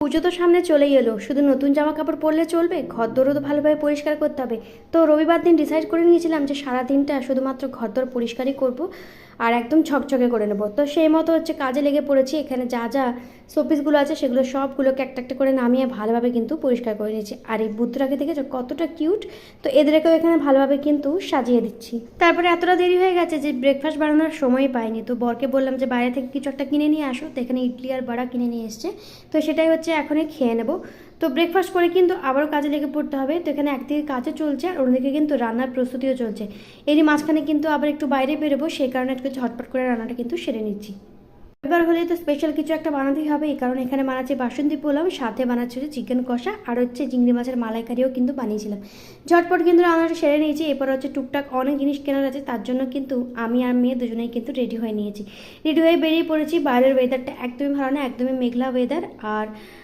পুজো তো সামনে চলেই এলো, শুধু নতুন জামা কাপড় পরলে চলবে? ঘরদোরও তো ভালোভাবে পরিষ্কার করতে হবে। তো রবিবার দিন ডিসাইড করে নিয়েছিলাম যে সারা দিনটা শুধুমাত্র ঘরদোর পরিষ্কারই করব আর একদম ছকছকে করে নেব। তো সেই মতো কাজে লেগে পড়েছি। এখানে যা যা শোপিসগুলো আছে সেগুলো সবগুলোকে একটা একটা করে নামিয়ে ভালোভাবে কিন্তু পরিষ্কার করে নিয়েছি। আর এই বুদ্ধটাকে দেখেছো কতটা কিউট, তো এদেরকেও এখানে ভালোভাবে কিন্তু সাজিয়ে দিচ্ছি। তারপরে এতটা দেরি হয়ে গেছে যে ব্রেকফাস্ট বানানোর সময় পাইনি, তো বরকে বললাম যে বাইরে থেকে কিছু একটা কিনে নিয়ে আসো। তো এখানে ইডলি আর বড়া কিনে নিয়ে এসছে, তো সেটাই এখনই খেয়ে নেব। তো ব্রেকফাস্ট করে কিন্তু আবারও কাজে লেগে পড়তে হবে। তো এখানে একদিকে কাজও চলছে আর অন্যদিকে কিন্তু রান্নার প্রস্তুতিও চলছে। এরই মাঝখানে কিন্তু আবার একটু বাইরে বেরোবো, সেই কারণে একটু ঝটপট করে রান্নাটা কিন্তু সেরে নিচ্ছি। এবার হলে তো স্পেশাল কিছু একটা বানাতেই হবে, এই কারণে এখানে বানাচ্ছি বাসন্তী পোলাও, সাথে বানাচ্ছি চিকেন কষা আর চিংড়ি মাছের মালাইকারিও কিন্তু বানিয়েছিলাম। ঝটপট কিন্তু রান্নাটা সেরে নিয়েছি। এরপর টুকটাক অনেক জিনিস কেনার আছে, তার জন্য কিন্তু আমি আর মেয়ে দুজনেই কিন্তু রেডি হয়ে নিয়েছি। রেডি হয়ে বেরিয়ে পড়েছি। বাইরের ওয়েদারটা একদমই ভালো না, একদমই মেঘলা ওয়েদার। আর